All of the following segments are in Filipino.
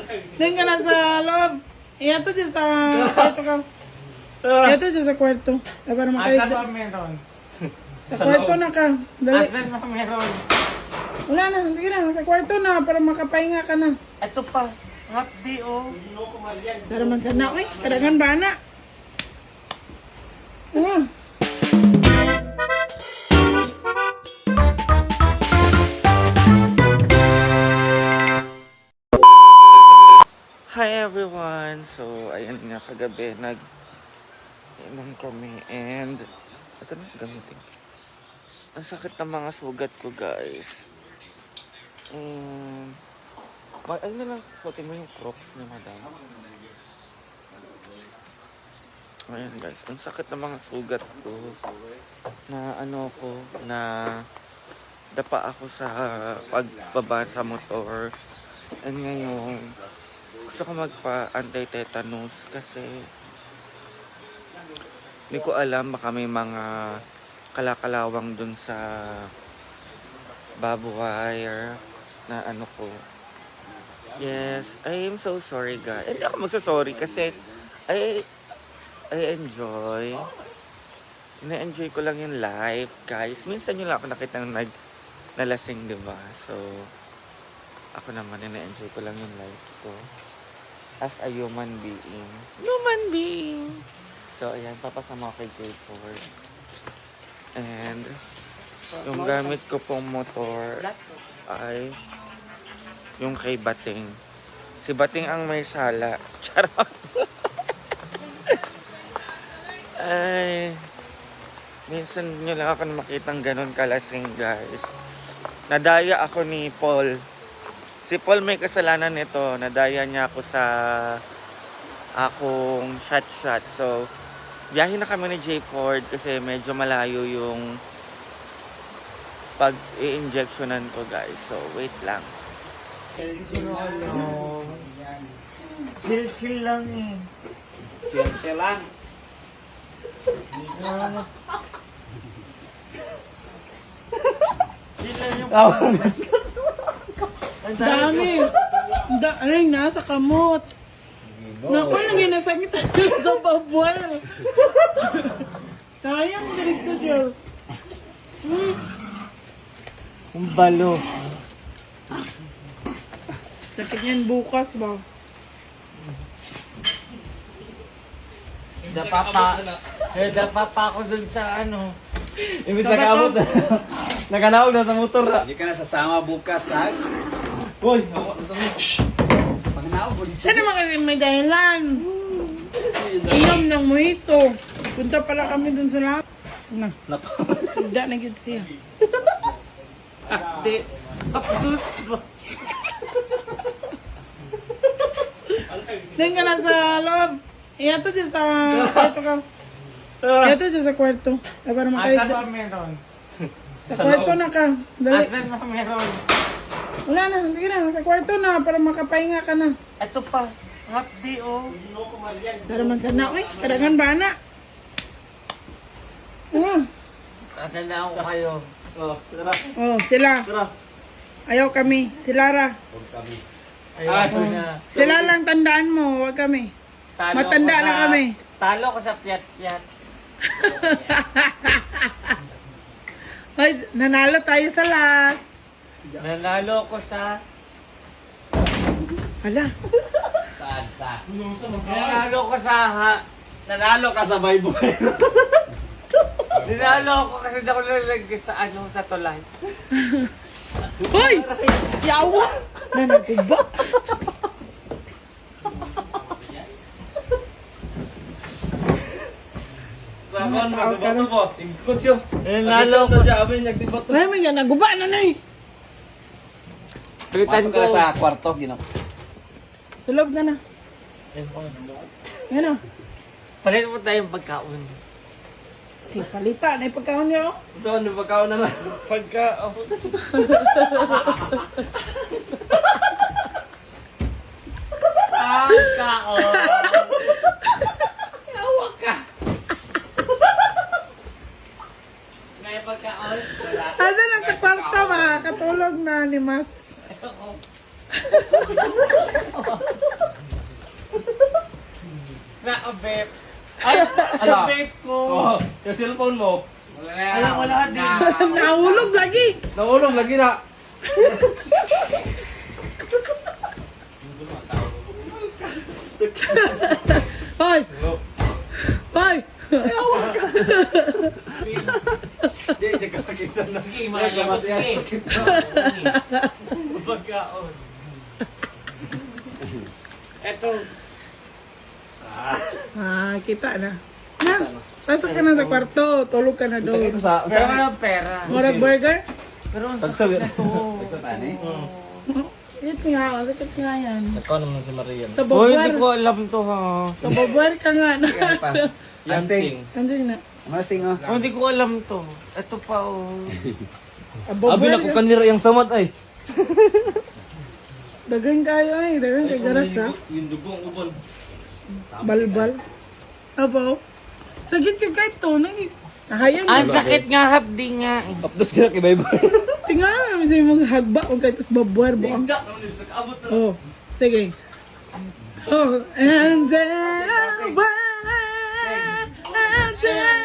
Doon ka na sa loob. Iyato dyan sa kwarto ka. Iyato dyan sa kwarto. Para makalit. Asan pa meron? Sa kwarto na ka. Dali. Asan pa meron? Wala na. Sige na. Sa kwarto na. Para makapahinga ka na. Ito pa. Hapdi oh. Para man ka na. Uy, kadagan ba na? Ano? Hi everyone! So, ayan nga kagabi, nag-inom kami and ito na, gamitin. Ang sakit ng mga sugat ko guys. Ayun na lang, suotin mo yung Crocs ni madam. Ayan guys, ang sakit ng mga sugat ko. Na na dapa ako sa pagbaba sa motor. And ngayon, gusto ko magpa-anti-tetanus kasi hindi ko alam baka may mga kalakalawang dun sa barbed wire na ko. Yes, I am so sorry guys. Hindi ako magsasorry kasi I enjoy. Na-enjoy ko lang yung life guys. Minsan nyo lang ako nakita nalasing, diba? So, ako naman na-enjoy ko lang yung life ko. As a human being. Human being! So, ayan, papasama ko kay J4. And, yung gamit ko pong motor ay yung kay Bating. Si Bating ang may sala. Charot! Ay, minsan nyo lang ako makitang ganun kalasing, guys. Nadaya ako ni Paul. Si Paul may kasalanan nito. Nadaya niya ako sa akong shot. So, biyahe na kami ni J Ford kasi medyo malayo yung pag-i-injectionan ko guys. So, wait lang. Chill lang eh. Chill lang. Chill lang yung Ang dami. Ano yung nasa kamot? Naku, lagi nasakit sa babwal. Sayang dirito, Joe. Ang balo. Sakit yan bukas ba? Dapa pa ako dun sa ano. Imbis nakamot na. Nakanawag na sa motor. Hindi ka na sasama bukas, ha? Hoy! Pag naubod, Saan naman kasi may dahilan? Inom ng mojito. Punta pala kami dun sa lahat. Na, sida na gid siya. Di. Kapdos ba? Doon ka na sa loob. Iyato dyan sa kwarto ka. Iyato dyan sa kwarto. Para Asan makalit. pa meron? Sa kwarto na ka. Dali. Asan pa meron? Wala na. Sige na. Sa kwarto na. Para makapahinga ka na. Ito pa. Hapdi oh. Para man ka na. Uy, kadagan ba na? Ano? Tatandaan ko kayo. Oh, tara. Oh, sila. Tara. Ayaw kami. Si Lara. Ayoko na. Sila lang tandaan mo. Huwag kami. Matanda na kami. Talo ko sa piyat-piyat. Hoy, nanalo tayo sa last. Nanalo ko sa... Hala. saan, sa? Nanalo ko sa... Nanalo ka sa Bible. Dinalo ko kasi hindi ako nalagay sa ano, sa tulay. Hoy! Yawa! Nanagubak. Sakon, magbato mo. Tingkot siya. Nanalo ko siya. Amin, nagtibat. Wala mo yan, naguba na na eh. Pasok ka na sa kwarto, ginawa. Sulog na na. Yan o. Palit mo tayong pagkaon. Si Palita, na ipagkaon niyo. Ito, ano pagkaon na na? Pagkaon. Pagkaon. Yawa ka. May pagkaon. Wala. Ano na sa kwarto, makakatulog na ni Mas. na vape. Ay, ano vape ko? Oh, yung cellphone mo. Alam mo lahat din. Nahulog lagi. Naulong lagi na. Hoy! Hoy! Di, nagkasakitan na. Sige, malayos. Sige. Pagkaon. Eto. Kita na. Na, pasok ka na sa kwarto. Tulog ka na Tagay doon. ko sa... Pero ano pera? Murag burger? Pero ang Tagsabi. sakit na to. Tagsabi, eh? Sakit nga. Sakit nga yan. Ikaw naman si Marian. Sa Hoy, hindi ko babuar. alam to ha. Sa babuar ka nga na. Yansing. Andiyan na. Masing oh. Oh, hindi ko alam to. Ito pa oh. Abi na ko kanira yung samad ay. Dagan kayo ay. Dagan kay garas ha. Yung dugo ang ubon. Balbal. Apo. Sakit yung kahit to. Nahayang Ang na. sakit nga, hapdi nga. Tapos kaya kay bye-bye. Tingnan namin sa mong hagba. Kung kahit tas babuar ba. Oh. Sige. Oh. And then I went. And then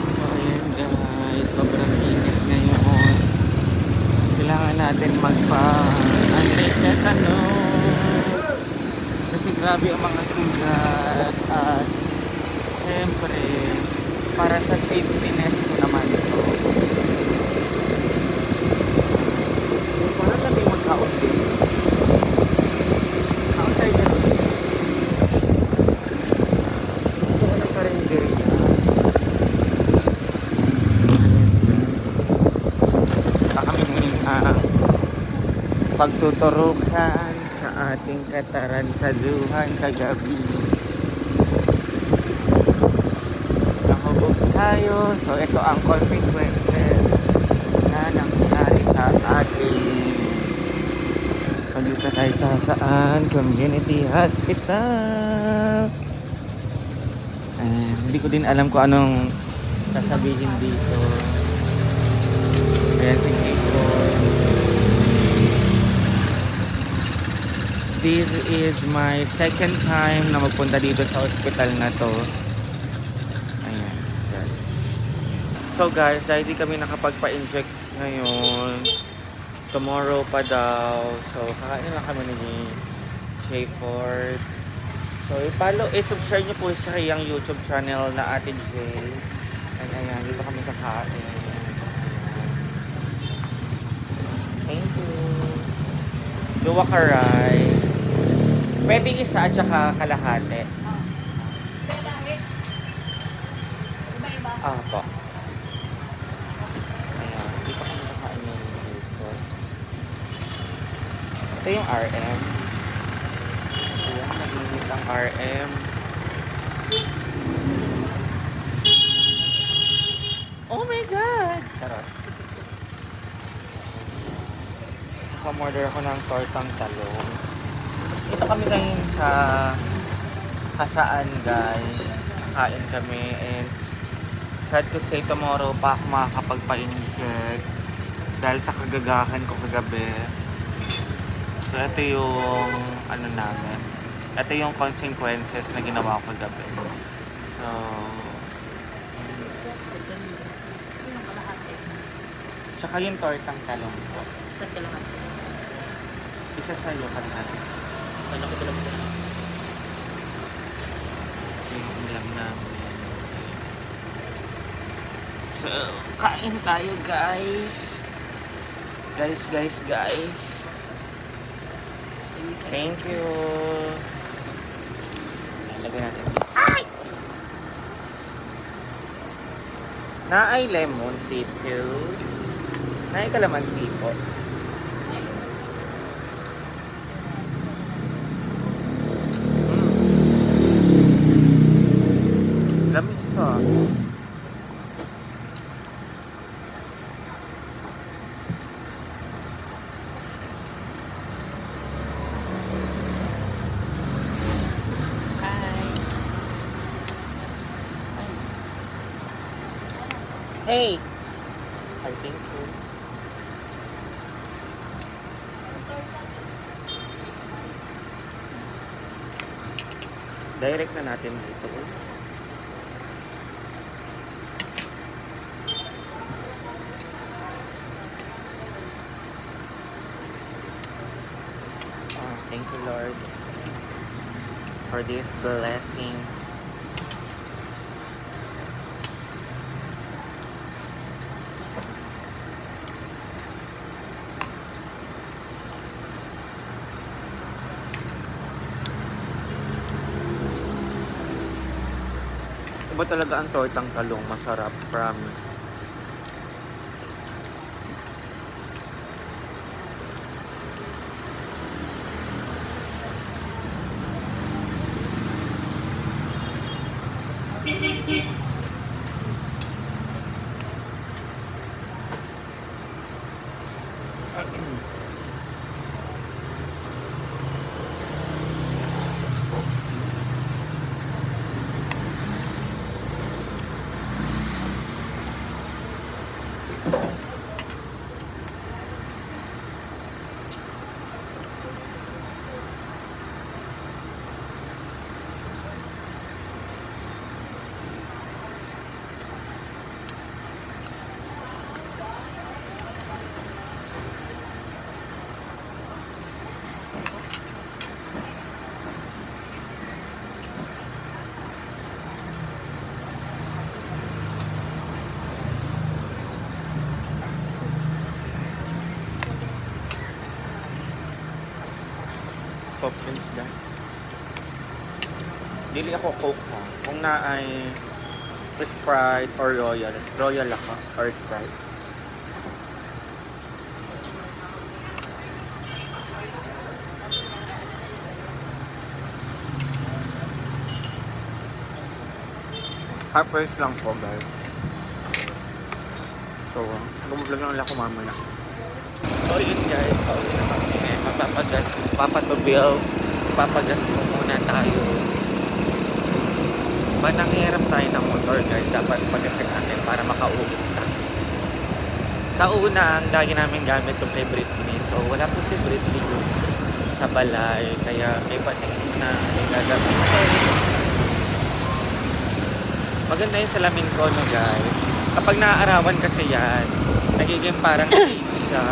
So, ayan guys, sobrang init ngayon. Kailangan natin magpa-anti-tetanus. Kasi grabe ang mga sugat. At syempre, para sa safetyness ko naman ito. Parang natin magka-outfit. Outside na rin. Gusto ko na pa rin diri. Kami muling ang pagtuturukan sa ating kataransaduhan kagabi. Nahubog tayo, so ito ang consequences na nangyari sa atin. So dito tayo sa saan? Community Hospital. Hindi ko din alam kung anong sasabihin dito. Ayan si Kiko. This is my second time na magpunta dito sa hospital na to. Ayan. Yes. So guys, dahil di kami nakapagpa-inject ngayon, tomorrow pa daw. So kakain lang kami ni Jay Ford. So i-follow, i-subscribe nyo po sa kayang YouTube channel na Ate Jay. And ayan, dito kami kakain. Thank you. Duwa ka rice. Pwede isa at saka kalahati. Ah, po. Ayan, dito kami kakain ng dito. Ito yung RM. Ayan, naglinis ang RM. Oh my God! Charot. Tsaka order ako ng tortang talong. Ito kami ngayon sa Hasaan guys. Kakain kami and sad to say tomorrow pa ako makakapagpa-inject dahil sa kagagahan ko kagabi. So ito yung ano namin. Ito yung consequences na ginawa ko kagabi. So tsaka yung tortang talong po. Isa't kalahati. Isa sa'yo kalahati. Ano ko talaga? Yung ulam namin. So, kain tayo guys. Guys. Thank you. Lagyan natin dito. Ay! Naay lemon C2. Naay kalamansi po. Lamig sa. Hey! I think you. Direct na natin dito. Thank you, Lord, for these blessings. Iba talaga ang tortang talong, masarap, promise. Soft drinks dyan. Dili ako Coke ha. Kung na ay Sprite or Royal. Royal ako or Sprite. Half price lang po guys. So, bumablag lang ako mamaya. So yun guys, pauwi na kami. Papagas mo muna tayo. Ba nanghihirap tayo ng motor guys, dapat pagasin natin para makauwi ka. Sa una, ang lagi namin gamit yung kay Britney. So wala po si Britney sa balay, kaya may patingin na gagamit ko. Maganda yung salamin ko no guys. Kapag naaarawan kasi yan, nagiging parang siya.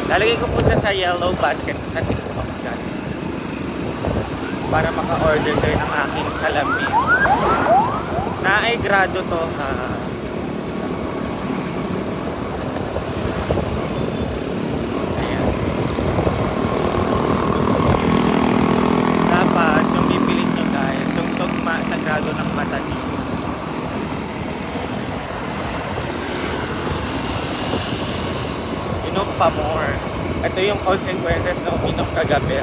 Lalagay ko po siya sa yellow basket sa TikTok guys. Para maka-order kayo ng aking salamin. Na ay grado to ha. Ayan. Dapat yung bibilin nyo guys, yung tugma sa grado ng mata niyo. Inom pa more. Ito yung consequences na uminom kagabi.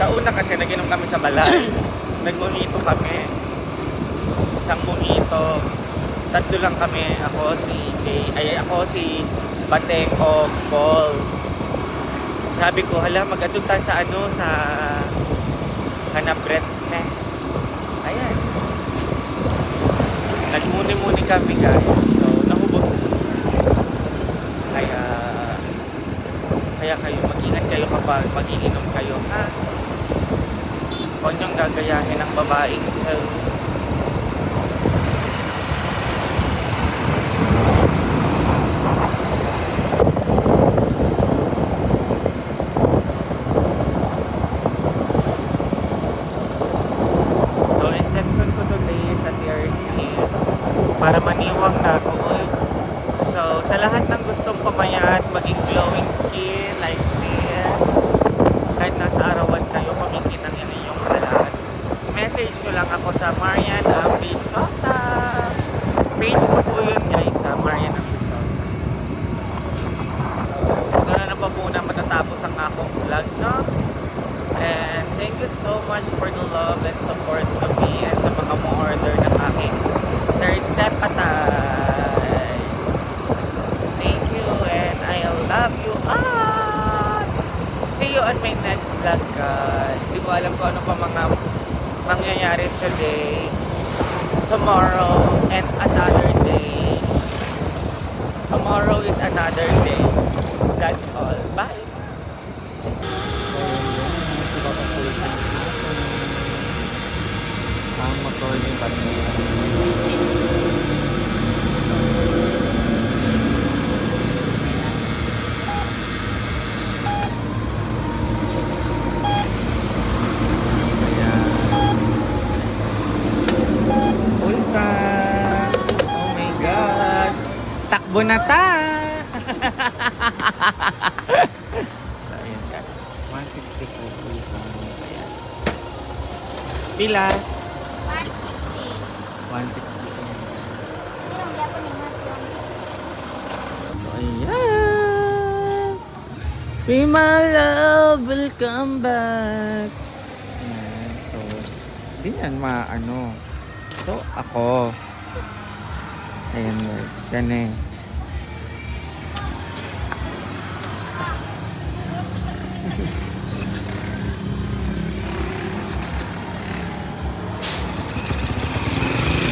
Sa una kasi nag-inom kami sa balay. Nag-mojito kami. Isang mojito. Tatlo lang kami. Ako si Bateng o Paul. Sabi ko, hala, mag-atun tayo sa sa Hanapret. Ayan. Nagmuni-muni kami guys. So, nahubog. Kaya kayo, mag-ingat kayo kapag mag-iinom kayo, ha? Huwag niyong gagayahin ng babaeng So, intention ko today sa TRC para maniwang na ako. So, sa lahat ng gustong pumayat, maging glowing skin like this, kahit nasa arawan kayo, pamingkin ang inyong balat, message nyo lang ako sa Marian Ambisosa. Page ko po yun guys, sa Marian Ambisosa. So, na pa po na matatapos ang akong vlog, no? And thank you so much for the love and support to me and sa mga mo-order ng aking Tersepatay. Thank you and I love you all. See you on my next vlog guys. Hindi ko alam kung ano pa mga mangyayari today, tomorrow, and another day. Tomorrow is another day. That's all. Bye. na ta! So, ayan guys. 160 po. Ayan. Pila? 160. So, ayan. Be my love, welcome back. Ayan. So, di yan maano. So, ako. Ayan guys. Yan eh.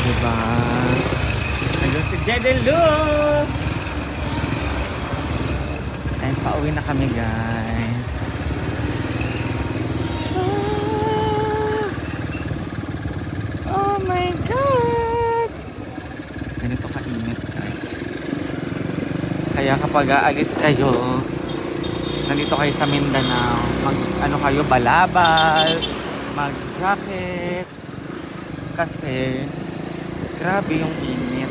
Diba? Ayun si Jedelu! Ayun, pauwi na kami guys. Oh my God! Ganito kainit guys. Kaya kapag aalis kayo, nandito kayo sa Mindanao, ano kayo, balabal, mag-jacket, kasi grabe yung init.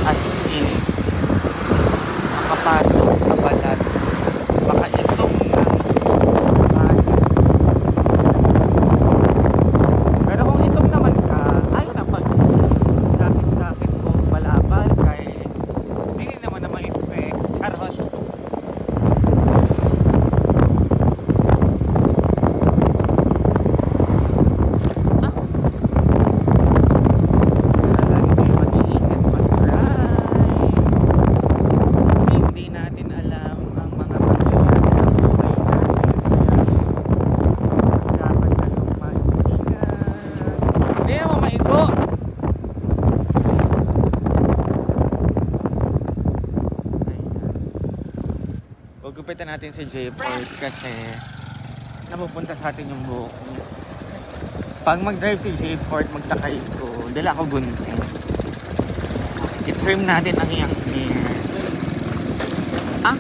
As in, makapasok sa balat, baka itong pero kung itong naman ka, ayaw na pag jacket ko balabal, kay hindi naman na ma-effect. Charot. Gugupitan natin si J-Port kasi napupunta sa atin yung buhok. Pag mag-drive si J-Port, magsakay ko, dala ako gunting. I-trim natin ang iyang hair. Ah?